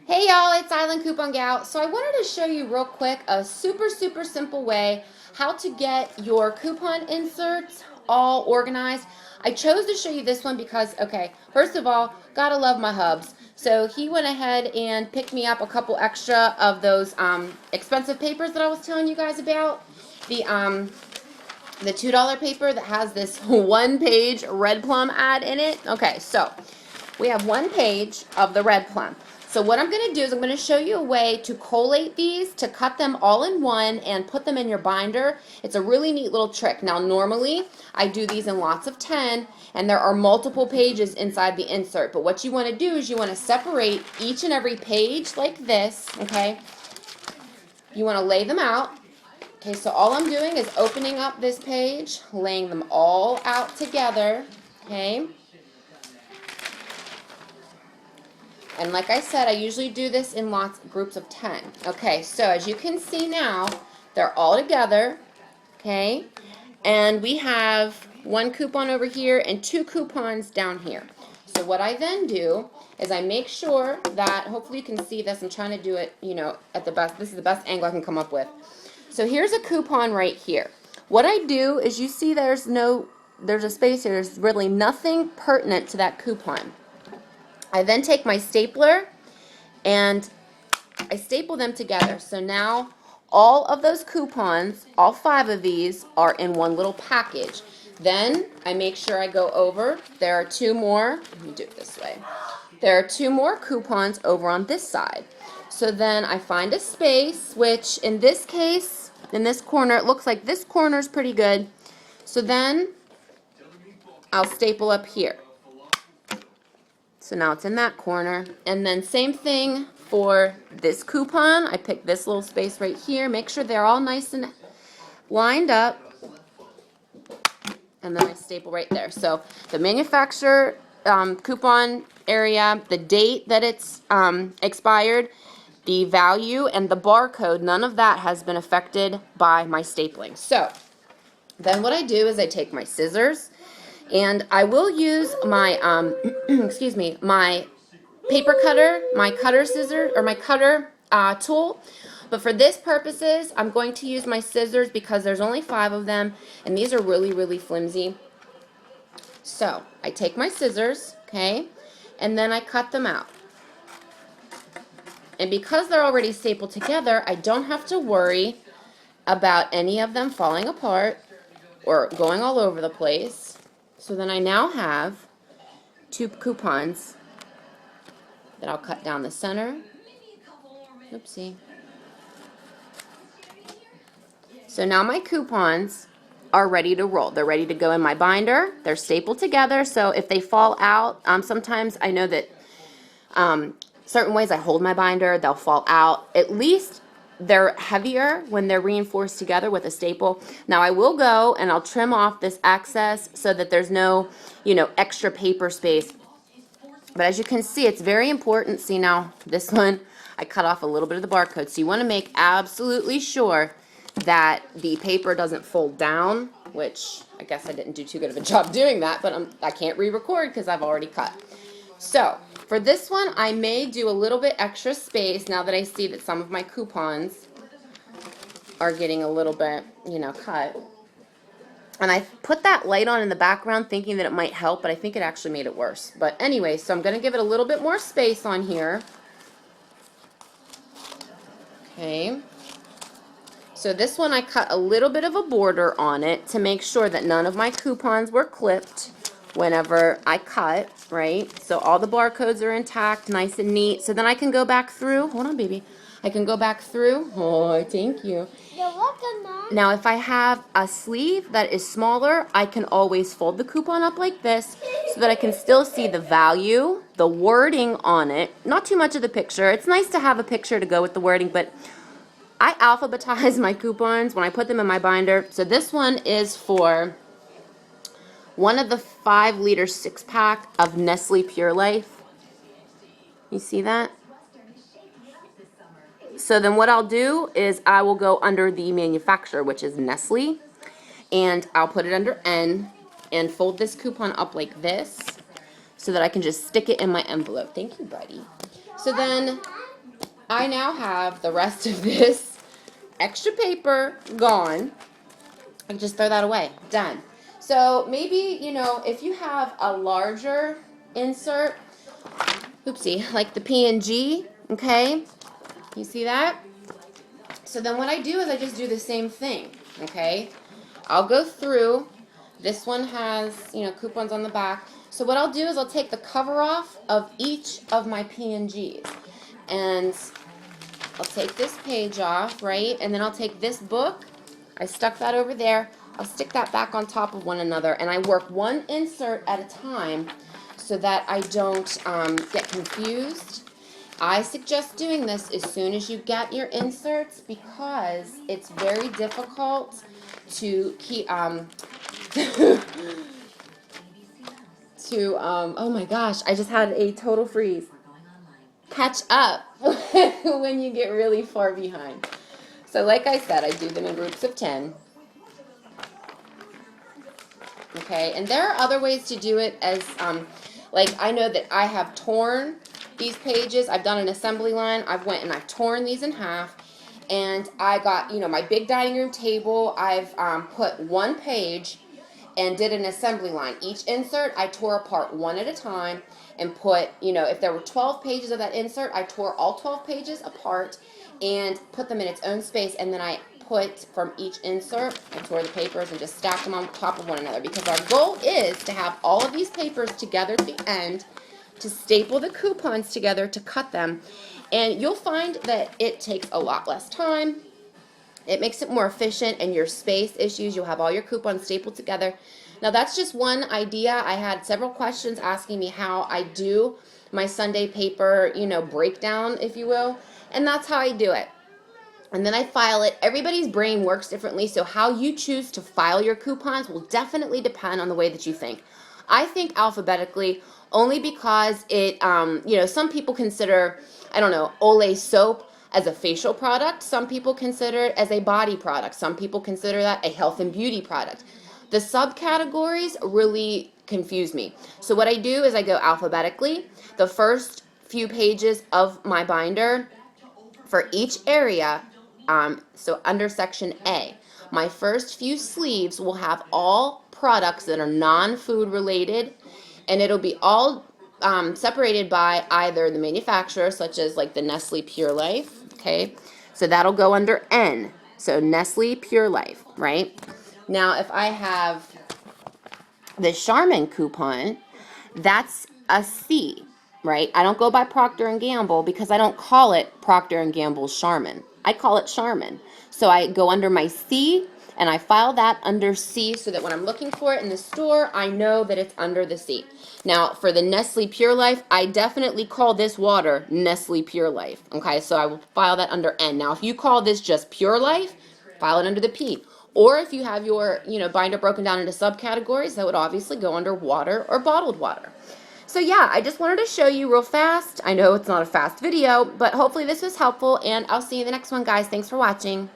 Hey y'all, it's Island Coupon Gal. So I wanted to show you real quick a super simple way how to get your coupon inserts all organized. I chose to show you this one because, okay, first of all, gotta love my hubs. So he went ahead and picked me up a couple extra of those expensive papers that I was telling you guys about. The $2 paper that has this one-page Red Plum ad in it. Okay, so we have one page of the Red Plum. So what I'm going to do is I'm going to show you a way to collate these, to cut them all in one and put them in your binder. It's a really neat little trick. Now normally I do these in lots of 10 and there are multiple pages inside the insert. But what you want to do is you want to separate each and every page like this, okay? You want to lay them out. Okay, so all I'm doing is opening up this page, laying them all out together, okay? And like I said, I usually do this in groups of 10. Okay, so as you can see now, they're all together, okay? And we have one coupon over here and two coupons down here. So what I then do is I make sure that, hopefully you can see this, I'm trying to do it, you know, at the best, this is the best angle I can come up with. So here's a coupon right here. What I do is you see there's a space here, there's really nothing pertinent to that coupon. I then take my stapler and I staple them together. So now all of those coupons, all 5 of these, are in one little package. Then I make sure I go over. There are 2 more. Let me do it this way. There are 2 more coupons over on this side. So then I find a space, which in this case, in this corner, it looks like this corner is pretty good. So then I'll staple up here. So now it's in that corner. And then same thing for this coupon. I pick this little space right here. Make sure they're all nice and lined up. And then I staple right there. So the manufacturer coupon area, the date that it's expired, the value, and the barcode, none of that has been affected by my stapling. So then what I do is I take my scissors, and I will use my, excuse me, my paper cutter, my cutter scissors, or my cutter tool. But for this purposes, I'm going to use my scissors because there's only 5 of them, and these are really flimsy. So I take my scissors, okay, and then I cut them out. And because they're already stapled together, I don't have to worry about any of them falling apart or going all over the place. So then I now have 2 coupons that I'll cut down the center. Oopsie. So now my coupons are ready to roll. They're ready to go in my binder. They're stapled together, so if they fall out, sometimes I know that certain ways I hold my binder, they'll fall out. At least they're heavier when they're reinforced together with a staple. Now I will go and I'll trim off this excess so that there's no, extra paper space. But as you can see, it's very important. See now, this one, I cut off a little bit of the barcode. So you want to make absolutely sure that the paper doesn't fold down, which I guess I didn't do too good of a job doing that, but I can't re-record because I've already cut. So for this one, I may do a little bit extra space now that I see that some of my coupons are getting a little bit, cut. And I put that light on in the background thinking that it might help, but I think it actually made it worse. But anyway, so I'm going to give it a little bit more space on here. Okay. So this one I cut a little bit of a border on it to make sure that none of my coupons were clipped whenever I cut, right? So all the barcodes are intact, nice and neat. So then I can go back through. Hold on, baby. I can go back through. Oh, thank you. You're welcome, Mom. Now, if I have a sleeve that is smaller, I can always fold the coupon up like this so that I can still see the value, the wording on it. Not too much of the picture. It's nice to have a picture to go with the wording, but I alphabetize my coupons when I put them in my binder. So this one is for one of the 5-liter 6-pack of Nestle Pure Life. You see that? So then what I'll do is I will go under the manufacturer, which is Nestle, and I'll put it under N and fold this coupon up like this so that I can just stick it in my envelope. Thank you, buddy. So then I now have the rest of this extra paper gone. I can just throw that away. Done. So maybe, if you have a larger insert, oopsie, like the PNG, okay? You see that? So then what I do is I just do the same thing, okay? I'll go through. This one has, coupons on the back. So what I'll do is I'll take the cover off of each of my PNGs. And I'll take this page off, right? And then I'll take this book. I stuck that over there. I'll stick that back on top of one another. And I work one insert at a time so that I don't get confused. I suggest doing this as soon as you get your inserts because it's very difficult to keep oh my gosh, I just had a total freeze. Catch up when you get really far behind. So like I said, I do them in groups of 10. Okay, and there are other ways to do it as like I know that I have torn these pages. I've done an assembly line. I've went and I've torn these in half, and I got, my big dining room table. I've put one page and did an assembly line. Each insert I tore apart one at a time and put, if there were 12 pages of that insert, I tore all 12 pages apart and put them in its own space, and then I put from each insert, I tore the papers and just stacked them on top of one another, because our goal is to have all of these papers together at the end, to staple the coupons together, to cut them, and you'll find that it takes a lot less time. It makes it more efficient, and your space issues, you'll have all your coupons stapled together. Now that's just one idea. I had several questions asking me how I do my Sunday paper, breakdown, if you will, and that's how I do it. And then I file it. Everybody's brain works differently, so how you choose to file your coupons will definitely depend on the way that you think. I think alphabetically only because it, some people consider, Olay soap as a facial product. Some people consider it as a body product. Some people consider that a health and beauty product. The subcategories really confuse me. So what I do is I go alphabetically. The first few pages of my binder for each area, so under section A, my first few sleeves will have all products that are non-food related, and it'll be all separated by either the manufacturer, such as like the Nestle Pure Life, okay? So that'll go under N, so Nestle Pure Life, right? Now, if I have the Charmin coupon, that's a C, right? I don't go by Procter & Gamble because I don't call it Procter & Gamble's Charmin. I call it Charmin. So I go under my C, and I file that under C so that when I'm looking for it in the store, I know that it's under the C. Now, for the Nestle Pure Life, I definitely call this water Nestle Pure Life, okay? So I will file that under N. Now, if you call this just Pure Life, file it under the P. Or if you have your, binder broken down into subcategories, that would obviously go under water or bottled water. So yeah, I just wanted to show you real fast. I know it's not a fast video, but hopefully this was helpful, and I'll see you in the next one, guys. Thanks for watching.